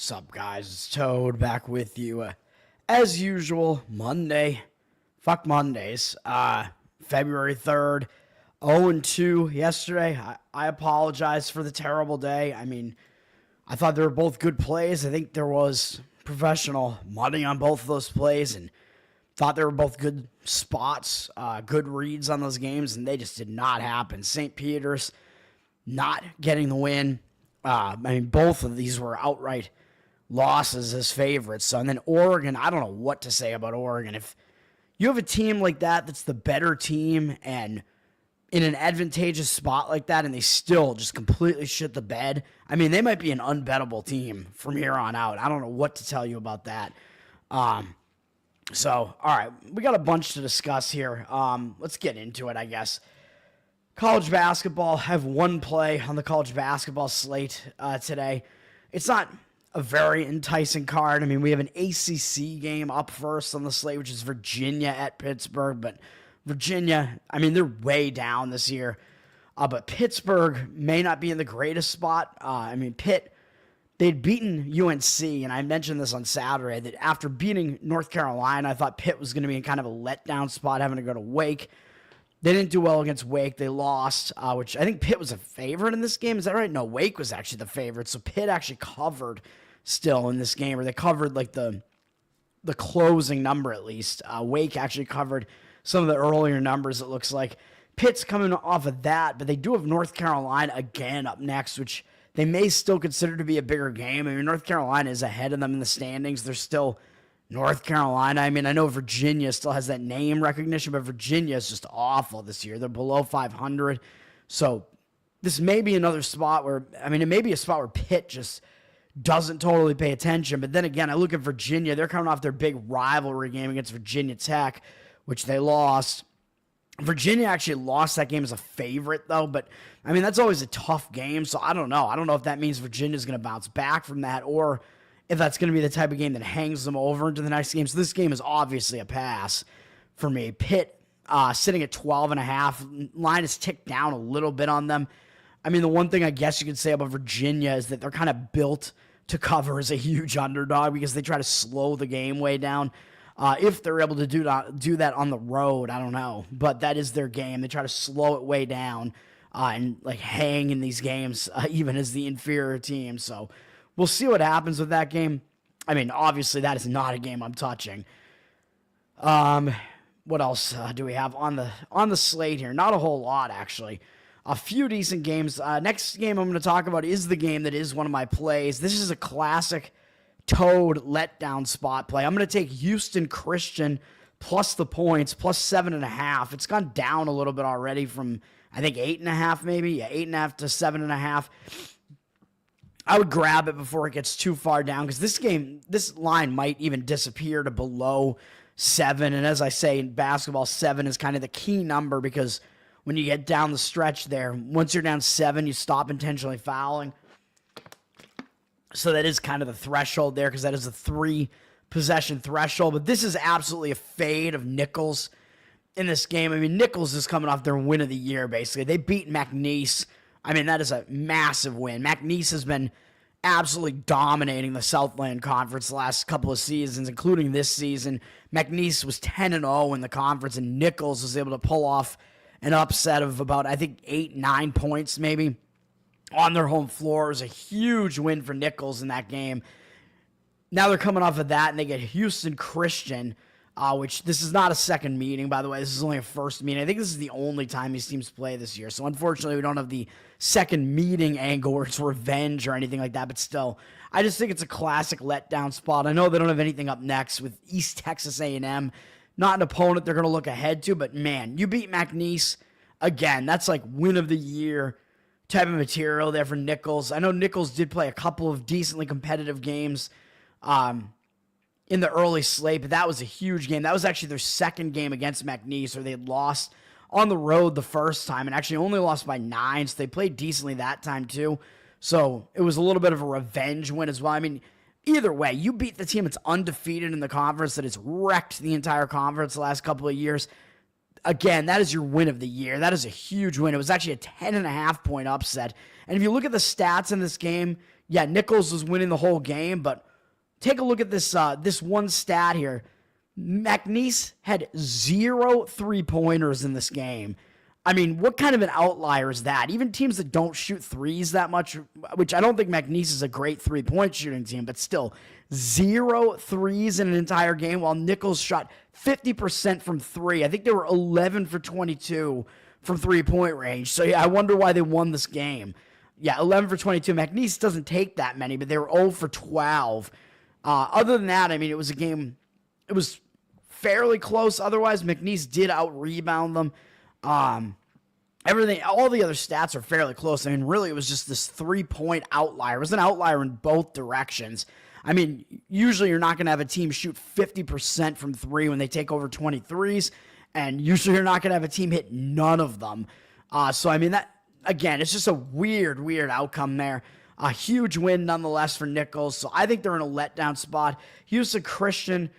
Sup, guys? It's Toad back with you. As usual, Monday. Fuck Mondays. February 3rd. 0-2 yesterday. I apologize for the terrible day. I thought they were both good plays. I think there was professional money on both of those plays and thought they were both good spots, good reads on those games, and they just did not happen. St. Peter's not getting the win. Both of these were outright losses as favorites. So, and then Oregon, I don't know what to say about Oregon. If you have a team like that that's the better team and in an advantageous spot like that, and they still just completely shit the bed, they might be an unbettable team from here on out. I don't know what to tell you about that. All right, we got a bunch to discuss here. Let's get into it, I guess. College basketball, I have one play on the college basketball slate today. It's not a very enticing card. We have an ACC game up first on the slate, which is Virginia at Pittsburgh. But Virginia, they're way down this year. But Pittsburgh may not be in the greatest spot. Pitt, they'd beaten UNC, and I mentioned this on Saturday, that after beating North Carolina, I thought Pitt was going to be in kind of a letdown spot, having to go to Wake. They didn't do well against Wake. They lost, which I think Pitt was a favorite in this game. Is that right? No, Wake was actually the favorite. So Pitt actually covered still in this game, or they covered like the closing number at least. Wake actually covered some of the earlier numbers, it looks like. Pitt's coming off of that, but they do have North Carolina again up next, which they may still consider to be a bigger game. North Carolina is ahead of them in the standings. They're still North Carolina. I know Virginia still has that name recognition, but Virginia is just awful this year. They're below 500. So this may be another spot where, it may be a spot where Pitt just doesn't totally pay attention. But then again, I look at Virginia. They're coming off their big rivalry game against Virginia Tech, which they lost. Virginia actually lost that game as a favorite, though. But, that's always a tough game. So I don't know. I don't know if that means Virginia's going to bounce back from that, or if that's going to be the type of game that hangs them over into the next game. So this game is obviously a pass for me. Pitt sitting at 12.5. Line has ticked down a little bit on them. The one thing I guess you could say about Virginia is that they're kind of built to cover as a huge underdog because they try to slow the game way down. If they're able to do that on the road, I don't know. But that is their game. They try to slow it way down and hang in these games, even as the inferior team. So we'll see what happens with that game. Obviously, that is not a game I'm touching. What else do we have on the slate here? Not a whole lot, actually. A few decent games. Next game I'm going to talk about is the game that is one of my plays. This is a classic Toad letdown spot play. I'm going to take Houston Christian plus the points, plus 7.5. It's gone down a little bit already from, I think, 8.5 maybe. Yeah, 8.5 to 7.5. I would grab it before it gets too far down because this line might even disappear to below 7. And as I say in basketball, 7 is kind of the key number because when you get down the stretch there, once you're down 7, you stop intentionally fouling. So that is kind of the threshold there because that is a 3-possession threshold. But this is absolutely a fade of Nichols in this game. Nichols is coming off their win of the year, basically. They beat McNeese. That is a massive win. McNeese has been absolutely dominating the Southland Conference the last couple of seasons, including this season. McNeese was 10-0 in the conference, and Nichols was able to pull off an upset of about, I think, 8-9 points maybe on their home floor. It was a huge win for Nichols in that game. Now they're coming off of that, and they get Houston Christian, which this is not a second meeting, by the way. This is only a first meeting. I think this is the only time these teams play this year. So unfortunately, we don't have the second meeting angle where it's revenge or anything like that. But still, I just think it's a classic letdown spot. I know they don't have anything up next with East Texas A&M. Not an opponent they're going to look ahead to, but man, you beat McNeese. Again, that's like win of the year type of material there for Nichols. I know Nichols did play a couple of decently competitive games in the early slate, but that was a huge game. That was actually their second game against McNeese, where they had lost on the road the first time and actually only lost by 9, so they played decently that time too. So it was a little bit of a revenge win as well. Either way, you beat the team that's undefeated in the conference, that has wrecked the entire conference the last couple of years. Again, that is your win of the year. That is a huge win. It was actually a 10.5 point upset. And if you look at the stats in this game, yeah, Nichols was winning the whole game, but take a look at this one stat here. McNeese had 0 3-pointers in this game. I mean, what kind of an outlier is that? Even teams that don't shoot threes that much, which I don't think McNeese is a great 3-point shooting team, but still, 0 threes in an entire game, while Nichols shot 50% from three. I think they were 11 for 22 from 3-point range. So, yeah, I wonder why they won this game. Yeah, 11 for 22. McNeese doesn't take that many, but they were 0 for 12. Other than that, I mean, it was a game, it was fairly close. Otherwise, McNeese did out-rebound them. Everything, all the other stats are fairly close. I mean, really, it was just this 3-point outlier. It was an outlier in both directions. I mean, usually you're not going to have a team shoot 50% from three when they take over 23s, and usually you're not going to have a team hit none of them. So, I mean, that, again, it's just a weird outcome there. A huge win nonetheless for Nichols, so I think they're in a letdown spot. Houston Christian,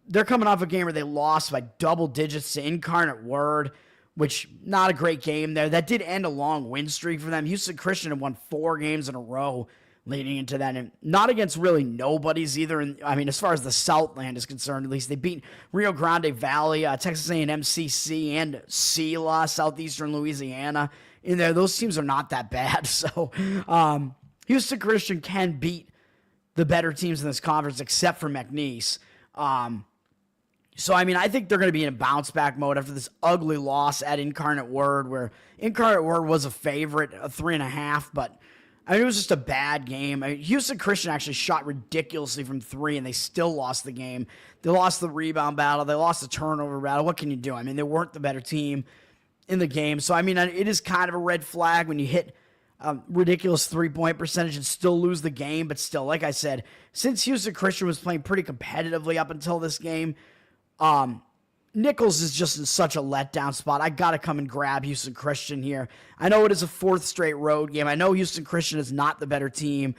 they're coming off a game where they lost by double digits to Incarnate Word, which not a great game there. That did end a long win streak for them. Houston Christian had won 4 games in a row leading into that, and not against really nobodies either. And I mean, as far as the Southland is concerned, at least they beat Rio Grande Valley, Texas A&M CC, and SELA, Southeastern Louisiana. In there, those teams are not that bad. So Houston Christian can beat the better teams in this conference, except for McNeese. So, I mean, I think they're going to be in a bounce-back mode after this ugly loss at Incarnate Word, where Incarnate Word was a favorite, a 3.5, but I mean, it was just a bad game. I mean, Houston Christian actually shot ridiculously from three, and they still lost the game. They lost the rebound battle. They lost the turnover battle. What can you do? I mean, they weren't the better team in the game. So, I mean, it is kind of a red flag when you hit ridiculous 3-point percentage and still lose the game. But still, like I said, since Houston Christian was playing pretty competitively up until this game, Nichols is just in such a letdown spot. I got to come and grab Houston Christian here. I know it is a 4th straight road game. I know Houston Christian is not the better team.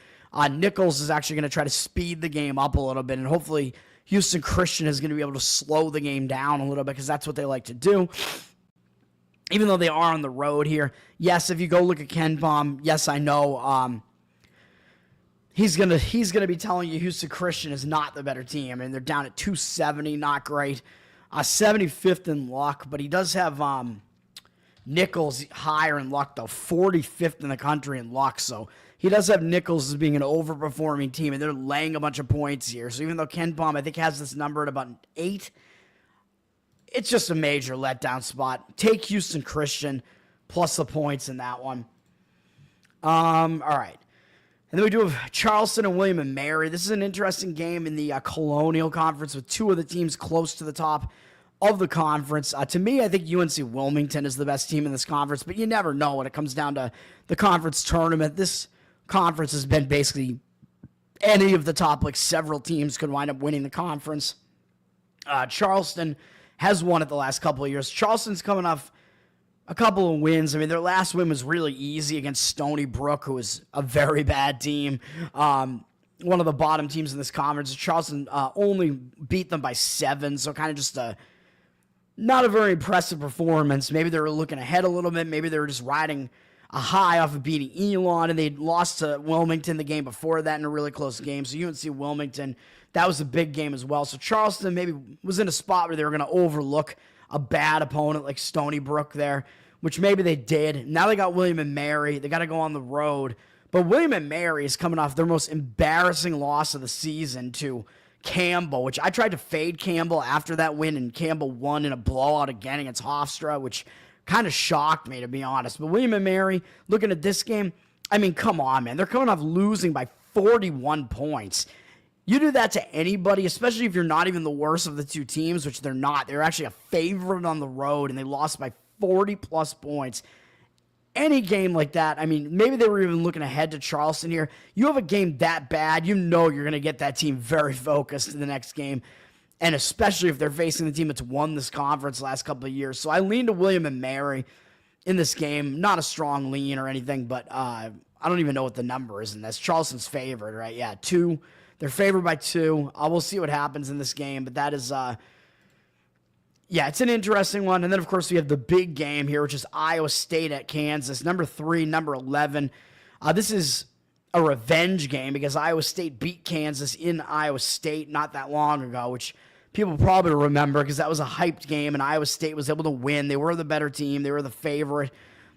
Nichols is actually going to try to speed the game up a little bit, and hopefully Houston Christian is going to be able to slow the game down a little bit because that's what they like to do. Even though they are on the road here. Yes, if you go look at KenPom, yes, I know he's gonna be telling you Houston Christian is not the better team. I mean, they're down at 270, not great. 75th in luck, but he does have Nichols higher in luck, though, 45th in the country in luck. So he does have Nichols as being an overperforming team, and they're laying a bunch of points here. So even though KenPom, I think, has this number at about 8, it's just a major letdown spot. Take Houston Christian plus the points in that one. All right. And then we do have Charleston and William & Mary. This is an interesting game in the Colonial Conference with two of the teams close to the top of the conference. To me, I think UNC Wilmington is the best team in this conference, but you never know when it comes down to the conference tournament. This conference has been basically any of the top, like several teams could wind up winning the conference. Charleston has won it the last couple of years. Charleston's coming off a couple of wins. I mean, their last win was really easy against Stony Brook, who was a very bad team. One of the bottom teams in this conference. Charleston only beat them by 7, so kind of just not a very impressive performance. Maybe they were looking ahead a little bit. Maybe they were just riding a high off of beating Elon, and they'd lost to Wilmington the game before that in a really close game. So UNC Wilmington, that was a big game as well. So Charleston maybe was in a spot where they were going to overlook a bad opponent like Stony Brook there, which maybe they did. Now they got William & Mary. They got to go on the road. But William & Mary is coming off their most embarrassing loss of the season to Campbell, which I tried to fade Campbell after that win, and Campbell won in a blowout again against Hofstra, which kind of shocked me, to be honest. But William & Mary, looking at this game, I mean, come on, man. They're coming off losing by 41 points. You do that to anybody, especially if you're not even the worst of the two teams, which they're not. They're actually a favorite on the road, and they lost by 40-plus points. Any game like that, I mean, maybe they were even looking ahead to Charleston here. You have a game that bad, you know you're going to get that team very focused in the next game, and especially if they're facing the team that's won this conference the last couple of years. So I lean to William & Mary in this game. Not a strong lean or anything, but I don't even know what the number is in this. Charleston's favored, right? Yeah, 2. They're favored by 2. We'll see what happens in this game, but that is, it's an interesting one. And then, of course, we have the big game here, which is Iowa State at Kansas. Number 3, number 11. This is a revenge game because Iowa State beat Kansas in Iowa State not that long ago, which people probably remember because that was a hyped game and Iowa State was able to win. They were the better team. They were the favorite.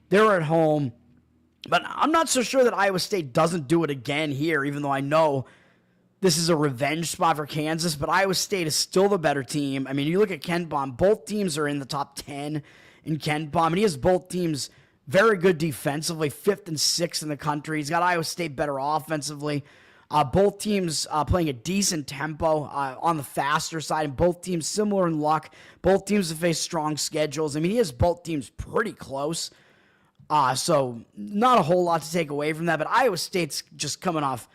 They were at home. But I'm not so sure that Iowa State doesn't do it again here, even though I know this is a revenge spot for Kansas, but Iowa State is still the better team. I mean, you look at KenPom, both teams are in the top 10 in KenPom, and he has both teams very good defensively, 5th and 6th in the country. He's got Iowa State better offensively. Both teams playing a decent tempo on the faster side, and both teams similar in luck. Both teams have faced strong schedules. I mean, he has both teams pretty close. So not a whole lot to take away from that, but Iowa State's just coming off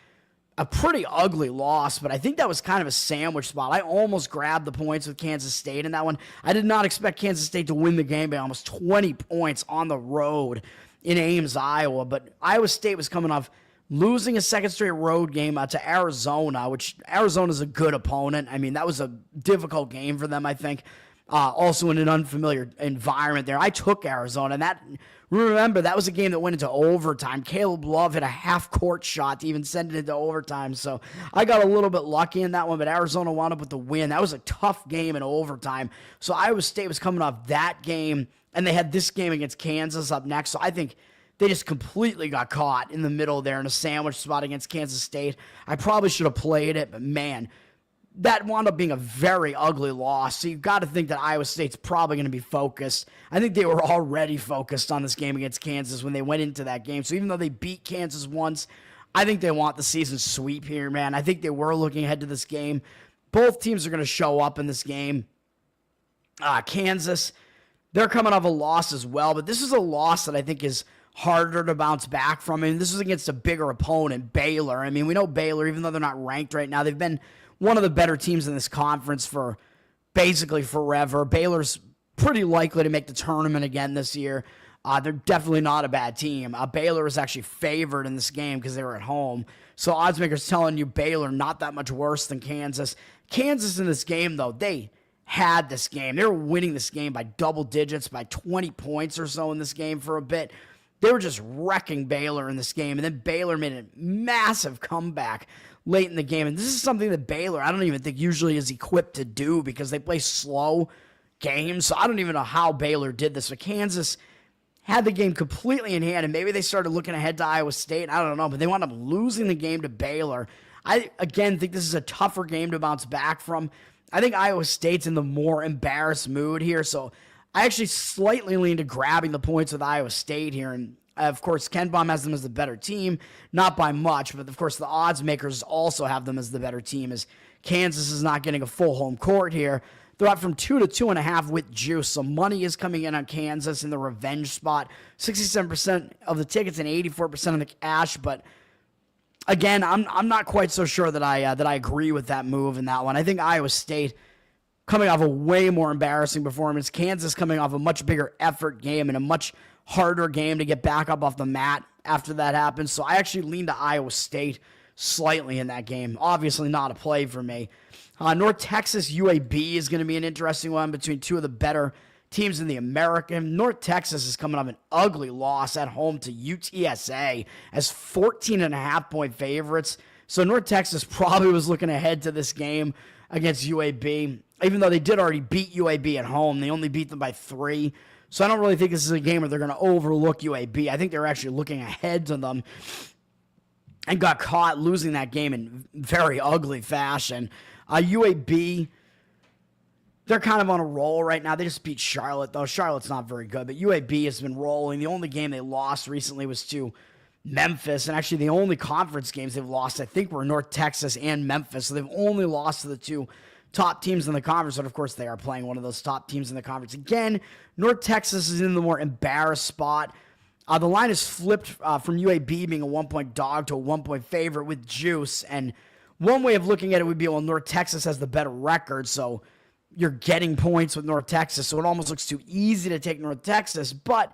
a pretty ugly loss, but I think that was kind of a sandwich spot. I almost grabbed the points with Kansas State in that one. I did not expect Kansas State to win the game by almost 20 points on the road in Ames, Iowa, but Iowa State was coming off losing a second straight road game to Arizona, which Arizona's a good opponent. I mean, that was a difficult game for them, I think. Also in an unfamiliar environment there. I took Arizona, and remember, that was a game that went into overtime. Caleb Love hit a half-court shot to even send it into overtime, so I got a little bit lucky in that one, but Arizona wound up with the win. That was a tough game in overtime, so Iowa State was coming off that game, and they had this game against Kansas up next, so I think they just completely got caught in the middle there in a sandwich spot against Kansas State. I probably should have played it, but man, that wound up being a very ugly loss. So you've got to think that Iowa State's probably going to be focused. I think they were already focused on this game against Kansas when they went into that game. So even though they beat Kansas once, I think they want the season sweep here, man. I think they were looking ahead to this game. Both teams are going to show up in this game. Kansas, they're coming off a loss as well, but this is a loss that I think is harder to bounce back from. I mean, this is against a bigger opponent, Baylor. I mean, we know Baylor, even though they're not ranked right now, they've been one of the better teams in this conference for basically forever. Baylor's pretty likely to make the tournament again this year. They're definitely not a bad team. Baylor is actually favored in this game because they were at home. So oddsmakers telling you Baylor not that much worse than Kansas. Kansas in this game, though, they had this game. They were winning this game by double digits, by 20 points or so in this game for a bit. They were just wrecking Baylor in this game, and then Baylor made a massive comeback late in the game. And this is something that Baylor, I don't even think usually is equipped to do because they play slow games. So I don't even know how Baylor did this. But Kansas had the game completely in hand, and maybe they started looking ahead to Iowa State. I don't know, but they wound up losing the game to Baylor. I, again, think this is a tougher game to bounce back from. I think Iowa State's in the more embarrassed mood here, so I actually slightly lean to grabbing the points with Iowa State here, and of course, KenPom has them as the better team, not by much, but of course the odds makers also have them as the better team, as Kansas is not getting a full home court here. They're up from 2 to 2.5 with juice, so money is coming in on Kansas in the revenge spot. 67% of the tickets and 84% of the cash, but again, I'm not quite so sure that I agree with that move in that one. I think Iowa State coming off a way more embarrassing performance. Kansas coming off a much bigger effort game and a much harder game to get back up off the mat after that happens. So I actually lean to Iowa State slightly in that game. Obviously not a play for me. North Texas UAB is going to be an interesting one between two of the better teams in the American. North Texas is coming off an ugly loss at home to UTSA as 14.5-point favorites. So North Texas probably was looking ahead to this game against UAB. Even though they did already beat UAB at home, they only beat them by 3. So I don't really think this is a game where they're going to overlook UAB. I think they're actually looking ahead to them and got caught losing that game in very ugly fashion. UAB, they're kind of on a roll right now. They just beat Charlotte, though. Charlotte's not very good, but UAB has been rolling. The only game they lost recently was to Memphis, and actually the only conference games they've lost, I think, were North Texas and Memphis. So they've only lost to the two top teams in the conference, but of course they are playing one of those top teams in the conference. Again, North Texas is in the more embarrassed spot. The line is flipped from UAB being a 1-point dog to a 1-point favorite with juice, and one way of looking at it would be, well, North Texas has the better record, so you're getting points with North Texas, so it almost looks too easy to take North Texas. But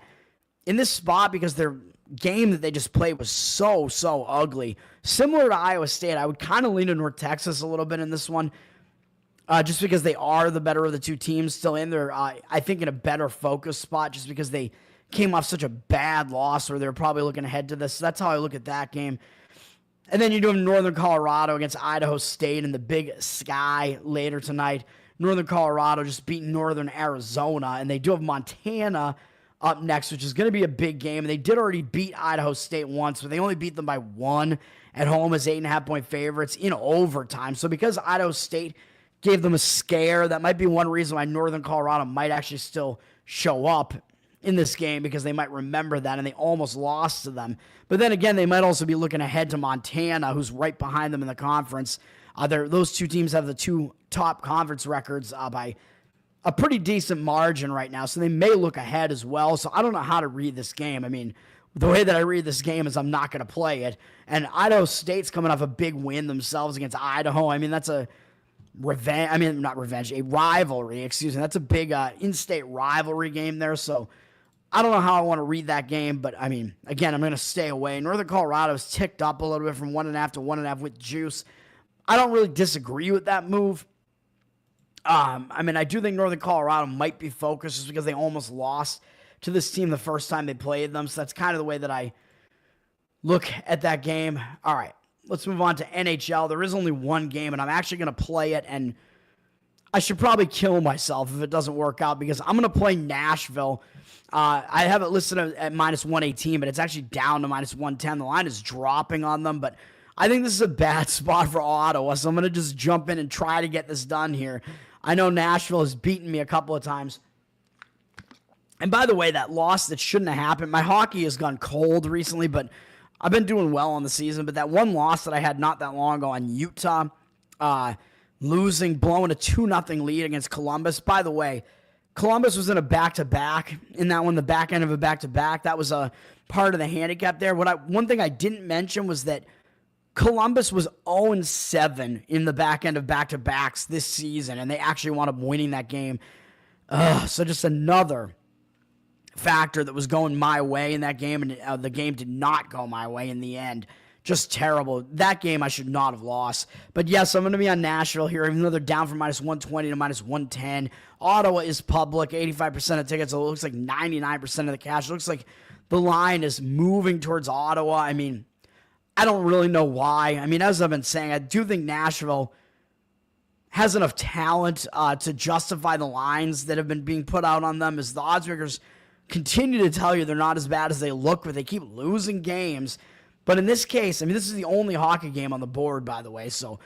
in this spot, because their game that they just played was so ugly, similar to Iowa State, I would kind of lean to North Texas a little bit in this one. Just because they are the better of the two teams still in there, I think in a better focus spot just because they came off such a bad loss where they're probably looking ahead to this. So that's how I look at that game. And then you do have Northern Colorado against Idaho State in the Big Sky later tonight. Northern Colorado just beat Northern Arizona, and they do have Montana up next, which is going to be a big game. They did already beat Idaho State once, but they only beat them by 1 at home as 8.5-point favorites in overtime. So because Idaho State gave them a scare, that might be one reason why Northern Colorado might actually still show up in this game, because they might remember that and they almost lost to them. But then again, they might also be looking ahead to Montana, who's right behind them in the conference. Those two teams have the 2 top conference records by a pretty decent margin right now, so they may look ahead as well. So I don't know how to read this game. I mean, the way that I read this game is I'm not going to play it. And Idaho State's coming off a big win themselves against Idaho. I mean, that's a rivalry, excuse me. That's a big in-state rivalry game there, so I don't know how I want to read that game, but I mean, again, I'm going to stay away. Northern Colorado's ticked up a little bit from 1.5 to 1.5 with juice. I don't really disagree with that move. I do think Northern Colorado might be focused just because they almost lost to this team the first time they played them, so that's kind of the way that I look at that game. All right, let's move on to NHL. There is only one game, and I'm actually going to play it, and I should probably kill myself if it doesn't work out, because I'm going to play Nashville. I have it listed at minus 118, but it's actually down to minus 110. The line is dropping on them, but I think this is a bad spot for Ottawa, so I'm going to just jump in and try to get this done here. I know Nashville has beaten me a couple of times. And by the way, that loss that shouldn't have happened, my hockey has gone cold recently, but I've been doing well on the season. But that one loss that I had not that long ago on Utah, blowing a 2-0 lead against Columbus. By the way, Columbus was in a back-to-back. In that one, the back end of a back-to-back. That was a part of the handicap there. One thing I didn't mention was that Columbus was 0-7 in the back end of back-to-backs this season, and they actually wound up winning that game. So just another factor that was going my way in that game, and the game did not go my way in the end. Just terrible. That game I should not have lost. But yes, I'm going to be on Nashville here, even though they're down from minus 120 to minus 110. Ottawa is public, 85% of tickets. So it looks like 99% of the cash. It looks like the line is moving towards Ottawa. I mean, I don't really know why. I mean, as I've been saying, I do think Nashville has enough talent to justify the lines that have been being put out on them, as the odds makers continue to tell you they're not as bad as they look, but they keep losing games. But in this case, I mean, this is the only hockey game on the board, by the way, so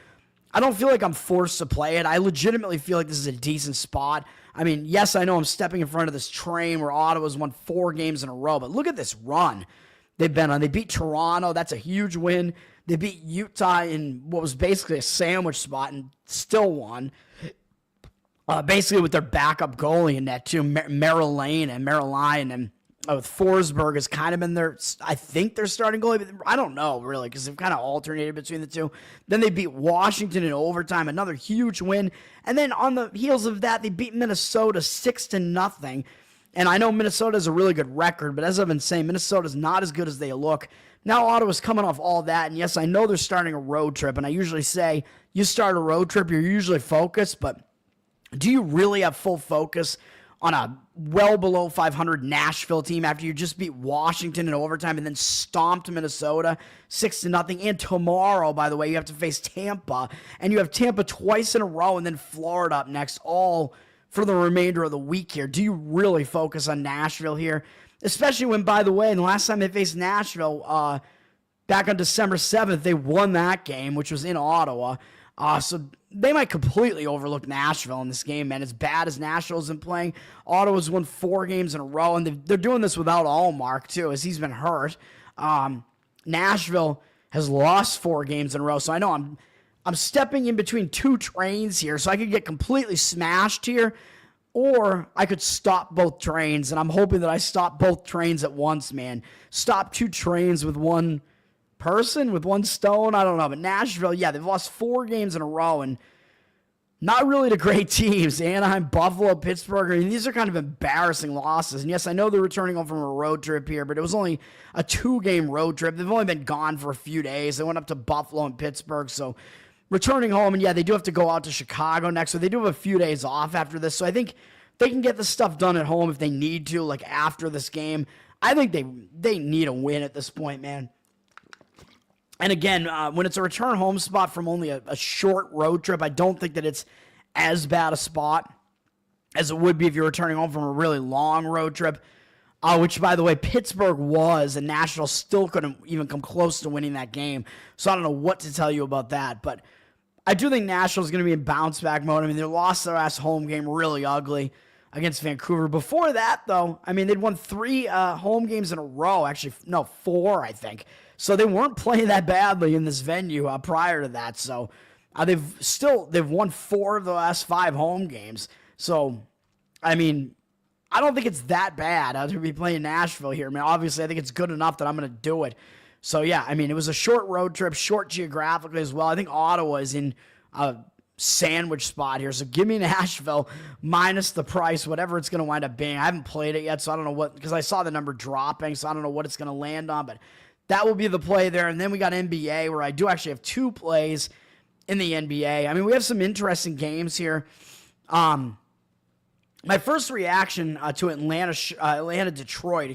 I don't feel like I'm forced to play it. I legitimately feel like this is a decent spot. I mean, yes, I know I'm stepping in front of this train where Ottawa's won 4 games in a row, but look at this run they've been on. They beat Toronto. That's a huge win. They beat Utah in what was basically a sandwich spot and still won. Basically with their backup goalie in that too, Merrill Lane, and with Forsberg has kind of been their, I think they're starting goalie, but I don't know really, because they've kind of alternated between the two. Then they beat Washington in overtime, another huge win. And then on the heels of that, they beat Minnesota 6-0. And I know Minnesota has a really good record, but as I've been saying, Minnesota's not as good as they look. Now Ottawa's coming off all that, and yes, I know they're starting a road trip, and I usually say, you start a road trip, you're usually focused, but do you really have full focus on a well below 500 Nashville team after you just beat Washington in overtime and then stomped Minnesota 6-0? And tomorrow, by the way, you have to face Tampa, and you have Tampa twice in a row and then Florida up next, all for the remainder of the week here. Do you really focus on Nashville here? Especially when, by the way, the last time they faced Nashville, back on December 7th, they won that game, which was in Ottawa. So they might completely overlook Nashville in this game, man. As bad as Nashville's been playing, Ottawa's won 4 games in a row, and they're doing this without Allmark, too, as he's been hurt. Nashville has lost 4 games in a row, so I know I'm stepping in between 2 trains here, so I could get completely smashed here, or I could stop both trains, and I'm hoping that I stop both trains at once, man. Stop 2 trains with one person, with one stone, I don't know. But Nashville, yeah, they've lost 4 games in a row, and not really to great teams. Anaheim, Buffalo, Pittsburgh. I mean, these are kind of embarrassing losses. And yes, I know they're returning home from a road trip here, but it was only a 2-game road trip. They've only been gone for a few days. They went up to Buffalo and Pittsburgh, so returning home, and yeah, they do have to go out to Chicago next, so they do have a few days off after this. So I think they can get the stuff done at home if they need to, like after this game. I think they need a win at this point, man. And again, when it's a return home spot from only a short road trip, I don't think that it's as bad a spot as it would be if you're returning home from a really long road trip, which, by the way, Pittsburgh was, and Nashville still couldn't even come close to winning that game. So I don't know what to tell you about that. But I do think Nashville's going to be in bounce-back mode. I mean, they lost their last home game really ugly against Vancouver. Before that, though, I mean, they'd won 3 home games in a row. Actually, no, 4, I think. So they weren't playing that badly in this venue prior to that. So they've won 4 of the last 5 home games. So, I mean, I don't think it's that bad to be playing Nashville here. I mean, obviously, I think it's good enough that I'm going to do it. So, yeah, I mean, it was a short road trip, short geographically as well. I think Ottawa is in a sandwich spot here. So, give me Nashville minus the price, whatever it's going to wind up being. I haven't played it yet, so I don't know what, because I saw the number dropping, so I don't know what it's going to land on. But that will be the play there. And then we got NBA, where I do actually have 2 plays in the NBA. I mean, we have some interesting games here. My first reaction to Detroit,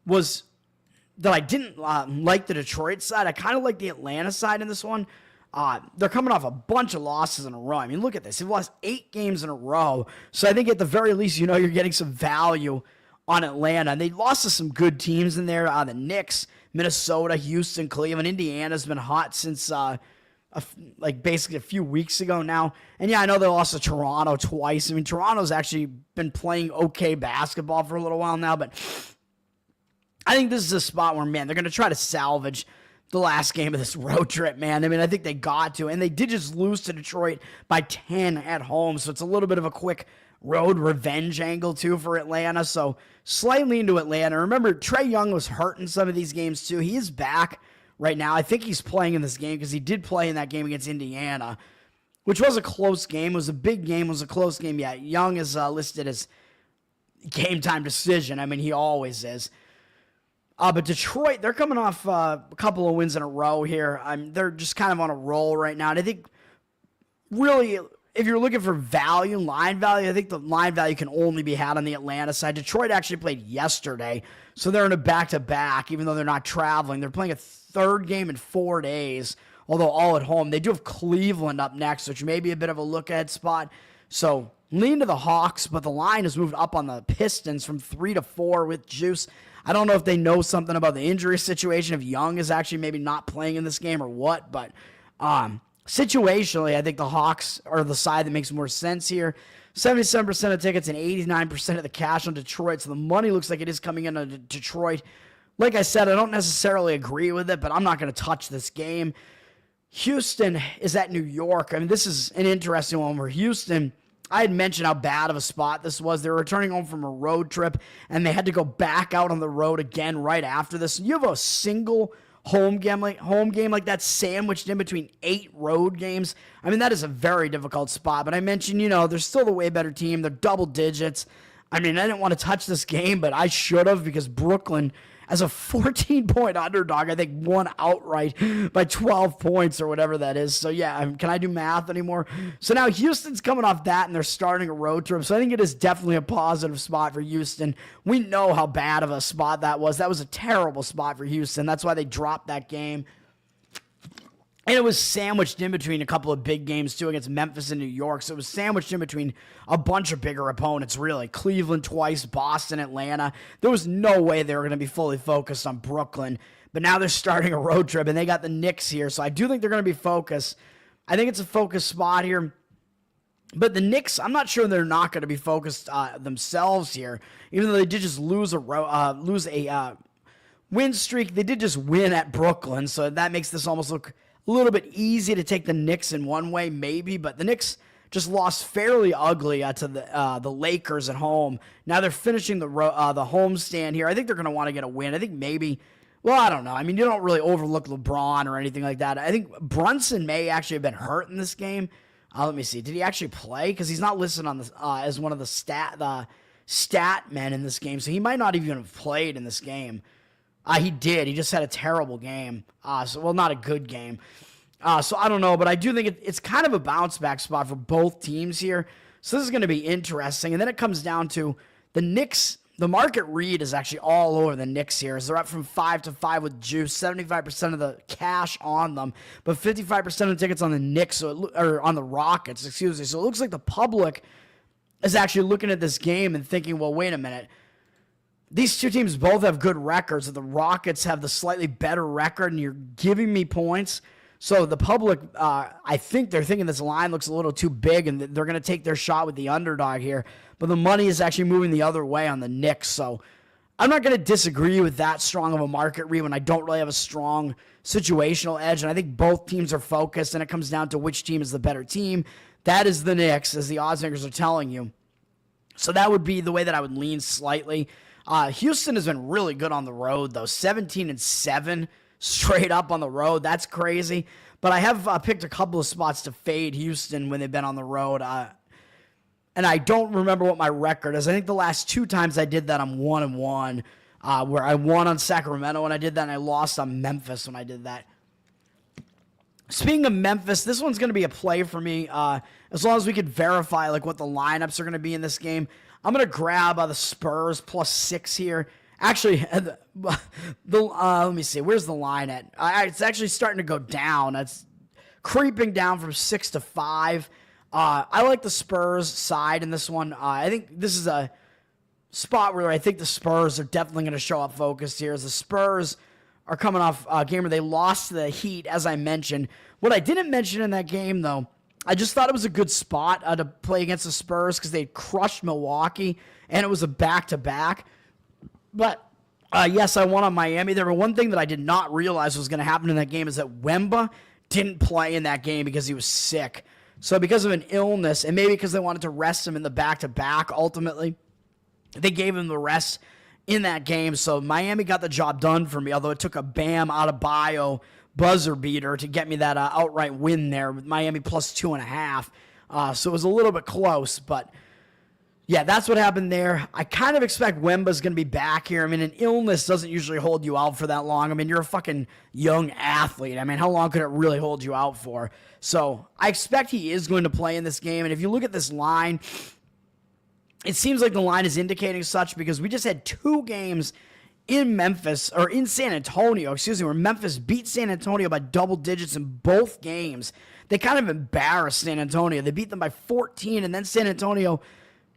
was that I didn't like the Detroit side. I kind of like the Atlanta side in this one. They're coming off a bunch of losses in a row. I mean, look at this. They've lost 8 games in a row. So I think at the very least, you're getting some value on Atlanta. And they lost to some good teams in there. The Knicks, Minnesota, Houston, Cleveland. Indiana's been hot since basically a few weeks ago now. And yeah, I know they lost to Toronto twice. I mean, Toronto's actually been playing okay basketball for a little while now, but I think this is a spot where, man, they're going to try to salvage the last game of this road trip, man. I mean, I think they got to, and they did just lose to Detroit by 10 at home, so it's a little bit of a quick road revenge angle, too, for Atlanta, so slightly into Atlanta. Remember, Trae Young was hurt in some of these games, too. He is back right now. I think he's playing in this game because he did play in that game against Indiana, which was a close game. It was a big game. It was a close game. Yeah, Young is listed as game time decision. I mean, he always is. But Detroit, they're coming off a couple of wins in a row here. They're just kind of on a roll right now. And I think really, if you're looking for value, line value, I think the line value can only be had on the Atlanta side. Detroit actually played yesterday, so they're in a back-to-back, even though they're not traveling. They're playing a 3rd game in 4 days, although all at home. They do have Cleveland up next, which may be a bit of a look-ahead spot. So lean to the Hawks, but the line has moved up on the Pistons from 3 to 4 with juice. I don't know if they know something about the injury situation, if Young is actually maybe not playing in this game or what, but situationally, I think the Hawks are the side that makes more sense here. 77% of tickets and 89% of the cash on Detroit, so the money looks like it is coming in on Detroit. Like I said, I don't necessarily agree with it, but I'm not going to touch this game. Houston is at New York. I mean, this is an interesting one where Houston, I had mentioned how bad of a spot this was. They were returning home from a road trip, and they had to go back out on the road again right after this. You have a single home game like that sandwiched in between 8 road games. I mean, that is a very difficult spot. But I mentioned, they're still the way better team. They're double digits. I mean, I didn't want to touch this game, but I should have, because Brooklyn, as a 14-point underdog, I think won outright by 12 points or whatever that is. So, yeah, can I do math anymore? So now Houston's coming off that, and they're starting a road trip. So I think it is definitely a positive spot for Houston. We know how bad of a spot that was. That was a terrible spot for Houston. That's why they dropped that game. And it was sandwiched in between a couple of big games, too, against Memphis and New York. So it was sandwiched in between a bunch of bigger opponents, really. Cleveland twice, Boston, Atlanta. There was no way they were going to be fully focused on Brooklyn. But now they're starting a road trip, and they got the Knicks here. So I do think they're going to be focused. I think it's a focused spot here. But the Knicks, I'm not sure they're not going to be focused themselves here. Even though they did just lose a win streak, they did just win at Brooklyn. So that makes this almost look a little bit easy to take the Knicks in one way, maybe, but the Knicks just lost fairly ugly to the Lakers at home. Now they're finishing the homestand here. I think they're going to want to get a win. I think maybe, well, I don't know. I mean, you don't really overlook LeBron or anything like that. I think Brunson may actually have been hurt in this game. Let me see. Did he actually play? Because he's not listed on the as one of the stat men in this game, so he might not even have played in this game. He did. He just had a terrible game. Not a good game. So I don't know, but I do think it's kind of a bounce-back spot for both teams here. So this is going to be interesting. And then it comes down to the Knicks. the market read is actually all over the Knicks here. As they're up from 5-5 with juice, 75% of the cash on them, but 55% of the tickets on the Knicks, or on the Rockets, excuse me. So it looks like the public is actually looking at this game and thinking, well, wait a minute. These two teams both have good records. The Rockets have the slightly better record, and you're giving me points. So the public, I think they're thinking this line looks a little too big, and they're going to take their shot with the underdog here. But the money is actually moving the other way on the Knicks. So I'm not going to disagree with that strong of a market read when I don't really have a strong situational edge. And I think both teams are focused, and it comes down to which team is the better team. That is the Knicks, as the odds makers are telling you. So that would be the way that I would lean slightly. Houston has been really good on the road, though. 17-7 straight up on the road. That's crazy. But I have picked a couple of spots to fade Houston when they've been on the road. And I don't remember what my record is. I think the last two times I did that, I'm 1-1, where I won on Sacramento when I did that, and I lost on Memphis when I did that. Speaking of Memphis, this one's going to be a play for me. As long as we could verify like what the lineups are going to be in this game. I'm going to grab the Spurs +6 here. Actually, let me see. Where's the line at? It's actually starting to go down. It's creeping down from 6 to 5. I like the Spurs side in this one. I think this is a spot where I think the Spurs are definitely going to show up focused here. As the Spurs are coming off a game where they lost to the Heat, as I mentioned. What I didn't mention in that game, though, I just thought it was a good spot to play against the Spurs because they crushed Milwaukee, and it was a back-to-back. But, yes, I won on Miami there. But one thing that I did not realize was going to happen in that game is that Wemba didn't play in that game because he was sick. So because of an illness, and maybe because they wanted to rest him in the back-to-back, ultimately, they gave him the rest in that game. So Miami got the job done for me, although it took a Bam Adebayo buzzer beater to get me that outright win there with Miami +2.5. So it was a little bit close, but yeah, that's what happened there. I kind of expect Wemba's going to be back here. I mean, an illness doesn't usually hold you out for that long. I mean, you're a fucking young athlete. I mean, how long could it really hold you out for? So I expect he is going to play in this game. And if you look at this line, it seems like the line is indicating such because we just had two games in Memphis, or in San Antonio, excuse me, where Memphis beat San Antonio by double digits in both games. They kind of embarrassed San Antonio. They beat them by 14, and then San Antonio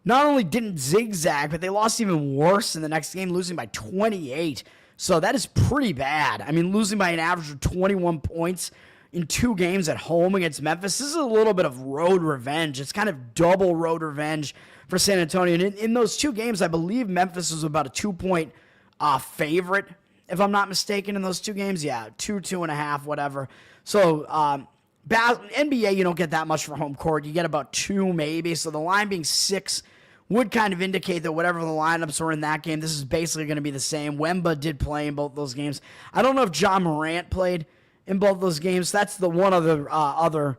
not only didn't zigzag, but they lost even worse in the next game, losing by 28. So that is pretty bad. I mean, losing by an average of 21 points in two games at home against Memphis. This is a little bit of road revenge. It's kind of double road revenge for San Antonio. And in those two games, I believe Memphis was about a 2-point favorite, if I'm not mistaken, in those two games. Yeah, 2.5, whatever. So NBA, you don't get that much for home court. You get about 2 maybe. So the line being 6 would kind of indicate that whatever the lineups were in that game, this is basically going to be the same. Wemba did play in both those games. I don't know if John Morant played in both those games. That's the one other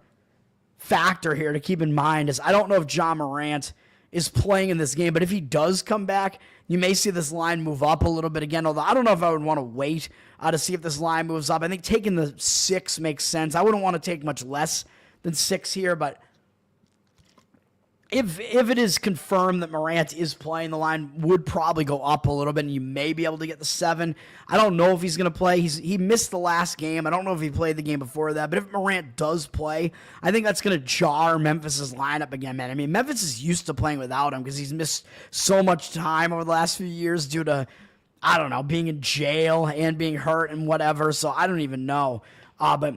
factor here to keep in mind is I don't know if John Morant is playing in this game, but if he does come back, you may see this line move up a little bit again, although I don't know if I would want to wait to see if this line moves up. I think taking the 6 makes sense. I wouldn't want to take much less than 6 here, but if it is confirmed that Morant is playing, the line would probably go up a little bit, and you may be able to get the 7. I don't know if he's going to play. He missed the last game. I don't know if he played the game before that, but if Morant does play, I think that's going to jar Memphis's lineup again, man. I mean, Memphis is used to playing without him because he's missed so much time over the last few years due to, I don't know, being in jail and being hurt and whatever, so I don't even know. But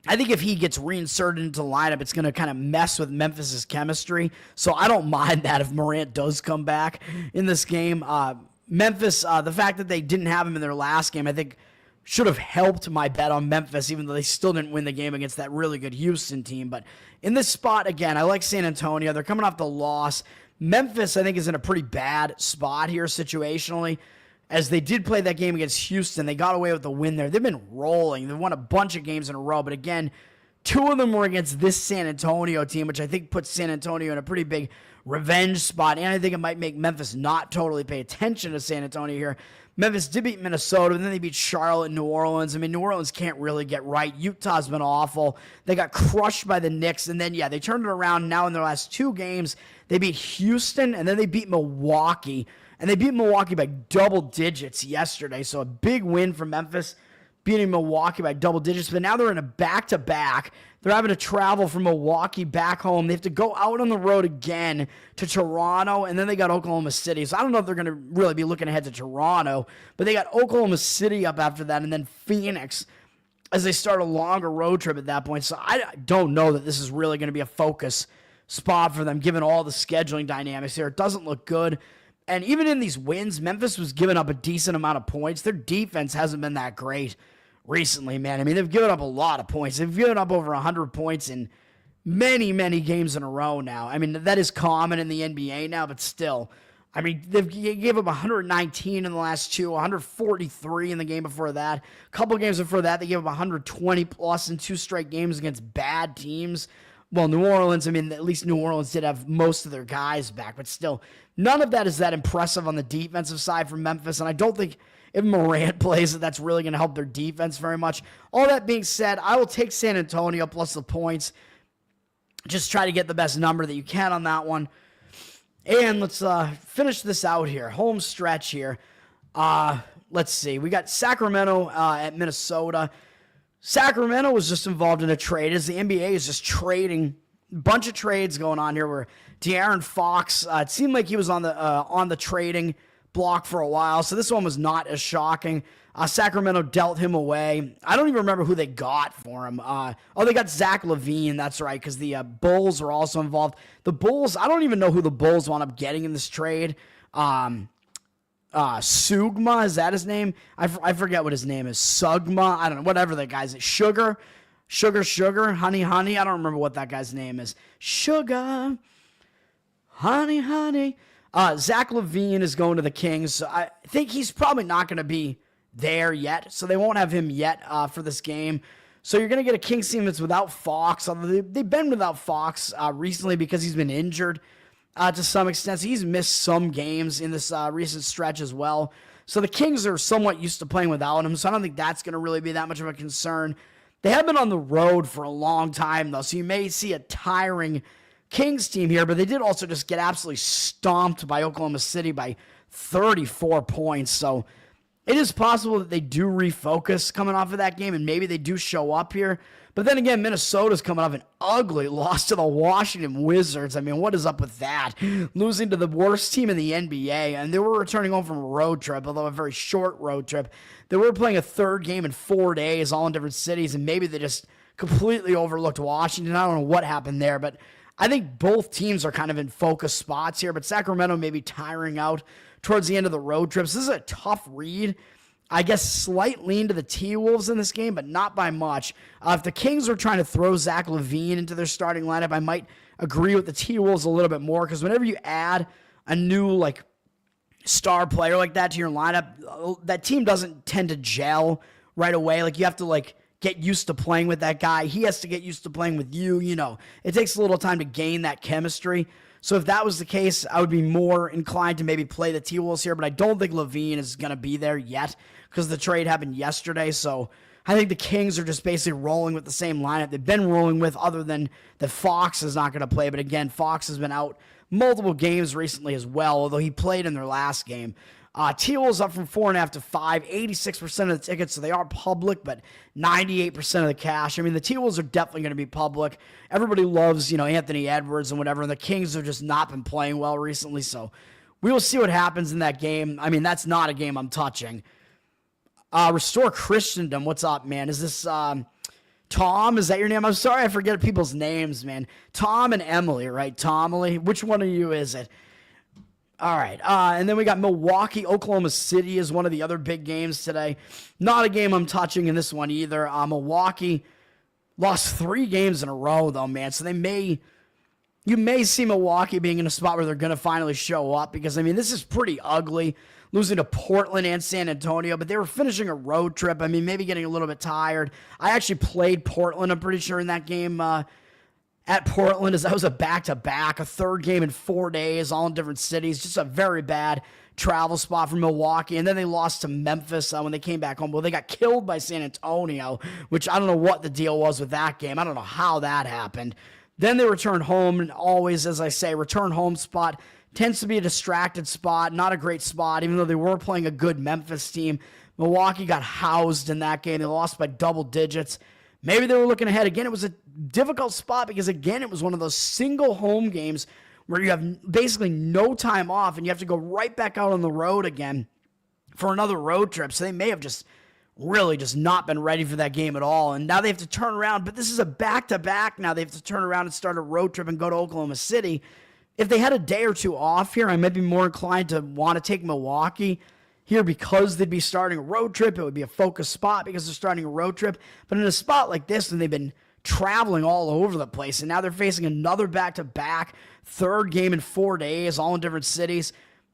I think if he gets reinserted into the lineup, it's going to kind of mess with Memphis's chemistry. So I don't mind that if Morant does come back in this game. Memphis, the fact that they didn't have him in their last game, I think should have helped my bet on Memphis, even though they still didn't win the game against that really good Houston team. But in this spot, again, I like San Antonio. They're coming off the loss. Memphis, I think, is in a pretty bad spot here situationally. As they did play that game against Houston, they got away with the win there. They've been rolling. They've won a bunch of games in a row. But again, 2 of them were against this San Antonio team, which I think puts San Antonio in a pretty big revenge spot. And I think it might make Memphis not totally pay attention to San Antonio here. Memphis did beat Minnesota, and then they beat Charlotte and New Orleans. I mean, New Orleans can't really get right. Utah's been awful. They got crushed by the Knicks, and then, yeah, they turned it around. Now in their last 2 games, they beat Houston, and then they beat Milwaukee. And they beat Milwaukee by double digits yesterday. So a big win for Memphis, beating Milwaukee by double digits. But now they're in a back-to-back. They're having to travel from Milwaukee back home. They have to go out on the road again to Toronto, and then they got Oklahoma City. So I don't know if they're going to really be looking ahead to Toronto, but they got Oklahoma City up after that, and then Phoenix as they start a longer road trip at that point. So I don't know that this is really going to be a focus spot for them, given all the scheduling dynamics here. It doesn't look good. And even in these wins, Memphis was giving up a decent amount of points. Their defense hasn't been that great recently, man. I mean, they've given up a lot of points. They've given up over 100 points in many, many games in a row now. I mean, that is common in the NBA now, but still. I mean, they gave up 119 in the last two, 143 in the game before that. A couple of games before that, they gave up 120 plus in 2 straight games against bad teams. Well, New Orleans, I mean, at least New Orleans did have most of their guys back, but still, none of that is that impressive on the defensive side for Memphis, and I don't think if Morant plays that's really going to help their defense very much. All that being said, I will take San Antonio plus the points. Just try to get the best number that you can on that one. And let's finish this out here. Home stretch here. Let's see. We got Sacramento at Minnesota. Sacramento was just involved in a trade as the NBA is just trading. A bunch of trades going on here where De'Aaron Fox, it seemed like he was on the trading block for a while, so this one was not as shocking. Sacramento dealt him away. I don't even remember who they got for him. They got Zach LaVine, that's right, because the Bulls were also involved. The Bulls, I don't even know who the Bulls wound up getting in this trade. Sugma, is that his name? I forget what his name is. Sugma, I don't know, whatever that guy's name. Sugar, Honey, I don't remember what that guy's name is. Sugar, Honey. Zach LaVine is going to the Kings. So I think he's probably not going to be there yet, so they won't have him yet for this game. So you're going to get a Kings team that's without Fox, although they've been without Fox recently because he's been injured to some extent. So he's missed some games in this recent stretch as well. So the Kings are somewhat used to playing without him, so I don't think that's going to really be that much of a concern. They have been on the road for a long time, though, so you may see a tiring Kings team here, but they did also just get absolutely stomped by Oklahoma City by 34 points. So it is possible that they do refocus coming off of that game, and maybe they do show up here. But then again, Minnesota's coming off an ugly loss to the Washington Wizards. I mean, what is up with that? Losing to the worst team in the NBA, and they were returning home from a road trip, although a very short road trip. They were playing a third game in 4 days, all in different cities, and maybe they just completely overlooked Washington. I don't know what happened there, but I think both teams are kind of in focus spots here, but Sacramento may be tiring out towards the end of the road trips. This is a tough read. I guess slight lean to the T-Wolves in this game, but not by much. If the Kings are trying to throw Zach LaVine into their starting lineup, I might agree with the T-Wolves a little bit more, because whenever you add a new star player like that to your lineup, that team doesn't tend to gel right away. You have to get used to playing with that guy. He has to get used to playing with you. It takes a little time to gain that chemistry. So if that was the case, I would be more inclined to maybe play the T-Wolves here, but I don't think LaVine is going to be there yet because the trade happened yesterday. So I think the Kings are just basically rolling with the same lineup they've been rolling with, other than that Fox is not going to play. But again, Fox has been out multiple games recently as well, although he played in their last game. T-Wolves up from 4.5 to 5, 86% of the tickets, so they are public, but 98% of the cash. I mean, the T-Wolves are definitely going to be public. Everybody loves, Anthony Edwards and whatever, and the Kings have just not been playing well recently, so we will see what happens in that game. I mean, that's not a game I'm touching. Restore Christendom, what's up, man? Is this Tom? Is that your name? I'm sorry, I forget people's names, man. Tom and Emily, right? Tomily? Which one of you is it? All right, and then we got Milwaukee. Oklahoma City is one of the other big games today. Not a game I'm touching in this one either. Milwaukee lost 3 games in a row, though, man. So you may see Milwaukee being in a spot where they're going to finally show up, because, I mean, this is pretty ugly, losing to Portland and San Antonio, but they were finishing a road trip. I mean, maybe getting a little bit tired. I actually played Portland, I'm pretty sure, in that game at Portland, as that was a back-to-back, a third game in 4 days, all in different cities. Just a very bad travel spot for Milwaukee. And then they lost to Memphis when they came back home. Well, they got killed by San Antonio, which I don't know what the deal was with that game. I don't know how that happened. Then they returned home, and always, as I say, return home spot tends to be a distracted spot, not a great spot, even though they were playing a good Memphis team. Milwaukee got housed in that game. They lost by double digits. Maybe they were looking ahead. Again, it was a difficult spot because, again, it was one of those single home games where you have basically no time off and you have to go right back out on the road again for another road trip. So they may have just really just not been ready for that game at all. And now they have to turn around. But this is a back-to-back now. They have to turn around and start a road trip and go to Oklahoma City. If they had a day or two off here, I might be more inclined to want to take Milwaukee here because they'd be starting a road trip. It would be a focused spot because they're starting a road trip. But in a spot like this, and they've been traveling all over the place, and now they're facing another back-to-back, third game in 4 days, all in different cities,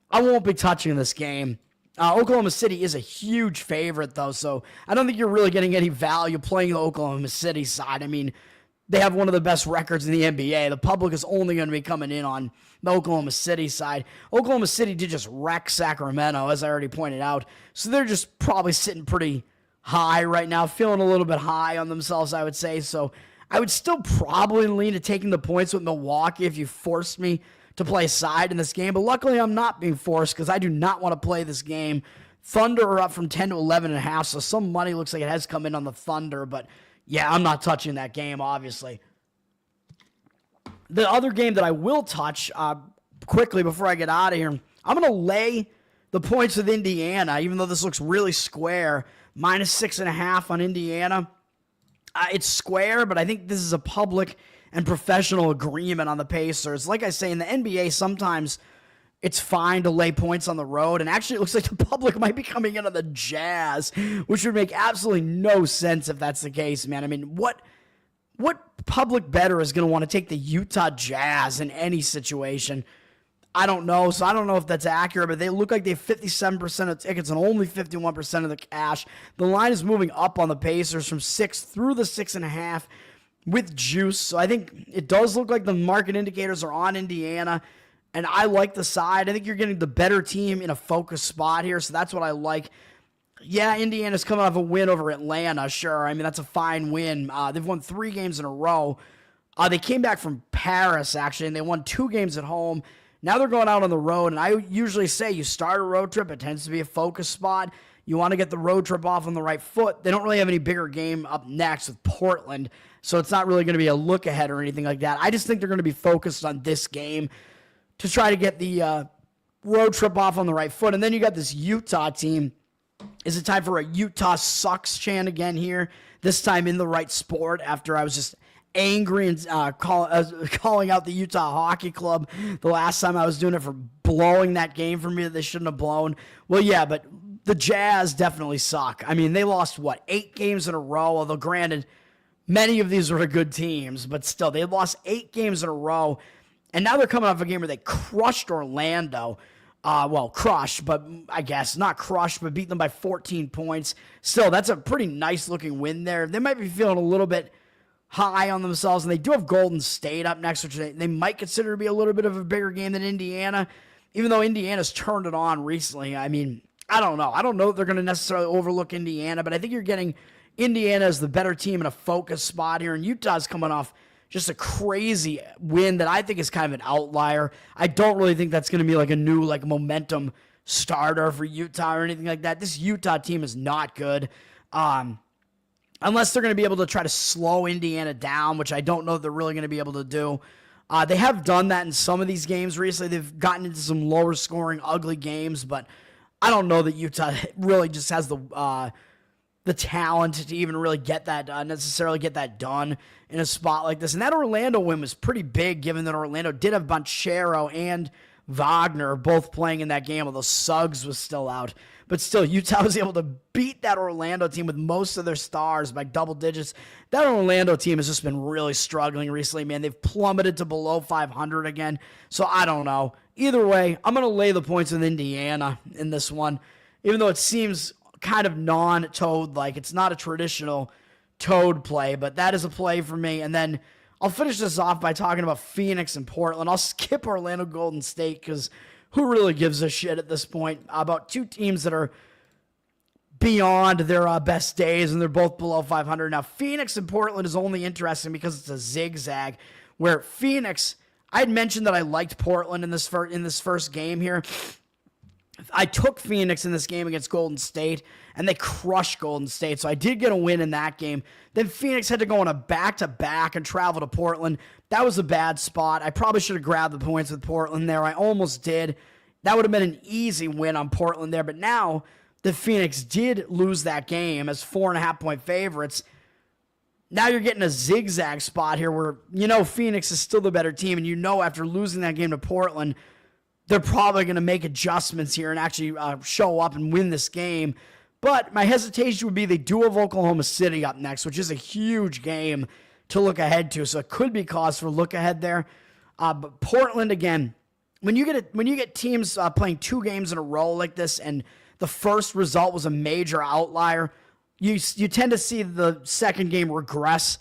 I won't be touching this game. Oklahoma City is a huge favorite, though, so I don't think you're really getting any value playing the Oklahoma City side. I mean, they have one of the best records in the NBA. The public is only going to be coming in on the Oklahoma City side. Oklahoma City did just wreck Sacramento, as I already pointed out. So they're just probably sitting pretty high right now, feeling a little bit high on themselves, I would say. So I would still probably lean to taking the points with Milwaukee if you forced me to play a side in this game. But luckily, I'm not being forced because I do not want to play this game. Thunder are up from 10 to 11.5, so some money looks like it has come in on the Thunder, but yeah, I'm not touching that game, obviously. The other game that I will touch quickly before I get out of here, I'm going to lay the points with Indiana, even though this looks really square. -6.5 on Indiana. It's square, but I think this is a public and professional agreement on the Pacers. Like I say, in the NBA, sometimes it's fine to lay points on the road, and actually it looks like the public might be coming in on the Jazz, which would make absolutely no sense if that's the case, man. I mean, what public bettor is going to want to take the Utah Jazz in any situation? I don't know, so I don't know if that's accurate, but they look like they have 57% of tickets and only 51% of the cash. The line is moving up on the Pacers from 6 through the 6.5 with juice, so I think it does look like the market indicators are on Indiana. And I like the side. I think you're getting the better team in a focused spot here, so that's what I like. Yeah, Indiana's coming off a win over Atlanta, sure. I mean, that's a fine win. They've won 3 games in a row. They came back from Paris, actually, and they won 2 games at home. Now they're going out on the road, and I usually say you start a road trip, it tends to be a focused spot. You want to get the road trip off on the right foot. They don't really have any bigger game up next with Portland, so it's not really going to be a look ahead or anything like that. I just think they're going to be focused on this game to try to get the road trip off on the right foot. And then you got this Utah team. Is it time for a Utah sucks chant again here? This time in the right sport after I was just angry and calling out the Utah Hockey Club the last time I was doing it for blowing that game for me that they shouldn't have blown. Well, yeah, but the Jazz definitely suck. I mean, they lost, 8 games in a row, although granted, many of these were good teams, but still, they lost 8 games in a row. And now they're coming off a game where they crushed Orlando. Crushed, but I guess not crushed, but beat them by 14 points. Still, that's a pretty nice looking win there. They might be feeling a little bit high on themselves, and they do have Golden State up next, which they might consider to be a little bit of a bigger game than Indiana, even though Indiana's turned it on recently. I mean, I don't know. I don't know if they're going to necessarily overlook Indiana, but I think you're getting Indiana as the better team in a focus spot here, and Utah's coming off just a crazy win that I think is kind of an outlier. I don't really think that's going to be like a new momentum starter for Utah or anything like that. This Utah team is not good. Unless they're going to be able to try to slow Indiana down, which I don't know if they're really going to be able to do. They have done that in some of these games recently. They've gotten into some lower scoring, ugly games, but I don't know that Utah really just has the talent to even really get that necessarily get that done in a spot like this. And that Orlando win was pretty big, given that Orlando did have Banchero and Wagner both playing in that game, although Suggs was still out. But still, Utah was able to beat that Orlando team with most of their stars by double digits. That Orlando team has just been really struggling recently, man. They've plummeted to below 500 again. So I don't know. Either way, I'm going to lay the points with Indiana in this one, even though it seems kind of non-toad, like it's not a traditional toad play, but that is a play for me. And then I'll finish this off by talking about Phoenix and Portland. I'll skip Orlando Golden State because who really gives a shit at this point about 2 teams that are beyond their best days, and they're both below 500. Now, Phoenix and Portland is only interesting because it's a zigzag, where Phoenix, I had mentioned that I liked Portland in this first game here. I took Phoenix in this game against Golden State, and they crushed Golden State, so I did get a win in that game. Then Phoenix had to go on a back-to-back and travel to Portland. That was a bad spot. I probably should have grabbed the points with Portland there. I almost did. That would have been an easy win on Portland there, but now the Phoenix did lose that game as 4.5-point favorites. Now you're getting a zigzag spot here where Phoenix is still the better team, and after losing that game to Portland, they're probably going to make adjustments here and actually show up and win this game. But my hesitation would be they do have Oklahoma City up next, which is a huge game to look ahead to. So it could be cause for look ahead there. But Portland, again, when you get teams playing 2 games in a row like this and the first result was a major outlier, you tend to see the second game regress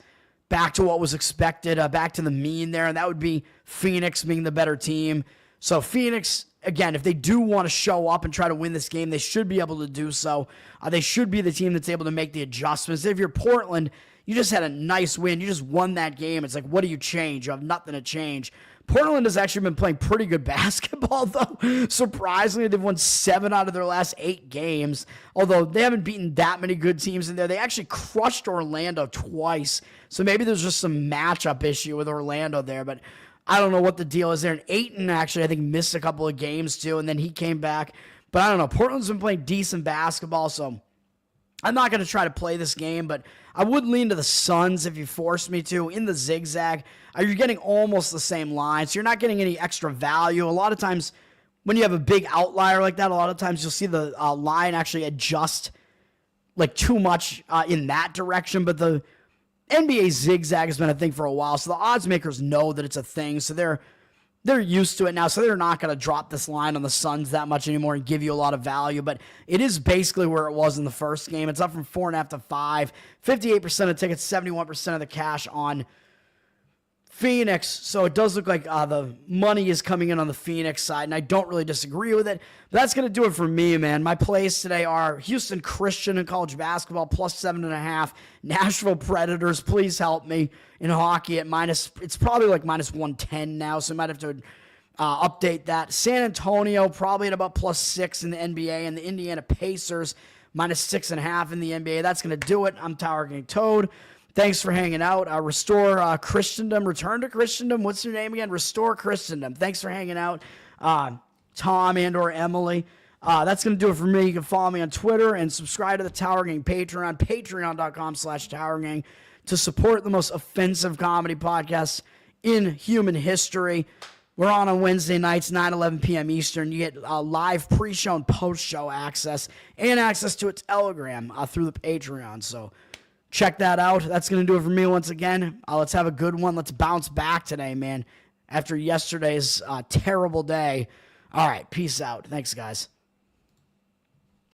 back to what was expected, back to the mean there. And that would be Phoenix being the better team. So Phoenix, again, if they do want to show up and try to win this game, they should be able to do so. They should be the team that's able to make the adjustments. If you're Portland, you just had a nice win. You just won that game. It's like, what do you change? You have nothing to change. Portland has actually been playing pretty good basketball, though. Surprisingly, they've won 7 out of their last 8 games, although they haven't beaten that many good teams in there. They actually crushed Orlando twice, so maybe there's just some matchup issue with Orlando there, but I don't know what the deal is there. And Ayton actually, I think, missed a couple of games too, and then he came back. But I don't know. Portland's been playing decent basketball, so I'm not going to try to play this game, but I would lean to the Suns if you force me to. In the zigzag, you're getting almost the same line, so you're not getting any extra value. A lot of times when you have a big outlier like that, a lot of times you'll see the line actually adjust like too much in that direction, but the NBA zigzag has been a thing for a while, so the odds makers know that it's a thing, so they're used to it now, so they're not going to drop this line on the Suns that much anymore and give you a lot of value, but it is basically where it was in the first game. It's up from 4.5 to 5, 58% of tickets, 71% of the cash on Phoenix, so it does look like the money is coming in on the Phoenix side, and I don't really disagree with it. But that's going to do it for me, man. My plays today are Houston Christian in college basketball, plus 7.5. Nashville Predators, please help me, in hockey at it's probably like minus 110 now, so I might have to update that. San Antonio, probably at about plus 6 in the NBA, and the Indiana Pacers, minus 6.5 in the NBA. That's going to do it. I'm Tower Gang Toad. Thanks for hanging out. Restore Christendom. Return to Christendom. What's your name again? Restore Christendom. Thanks for hanging out. Tom and or Emily. That's going to do it for me. You can follow me on Twitter and subscribe to the Tower Gang Patreon. Patreon.com/Tower Gang to support the most offensive comedy podcast in human history. We're on Wednesday nights, 9-11 p.m. Eastern. You get live pre-show and post-show access and access to a Telegram through the Patreon. So check that out. That's going to do it for me once again. Let's have a good one. Let's bounce back today, man, after yesterday's terrible day. All right, peace out. Thanks, guys.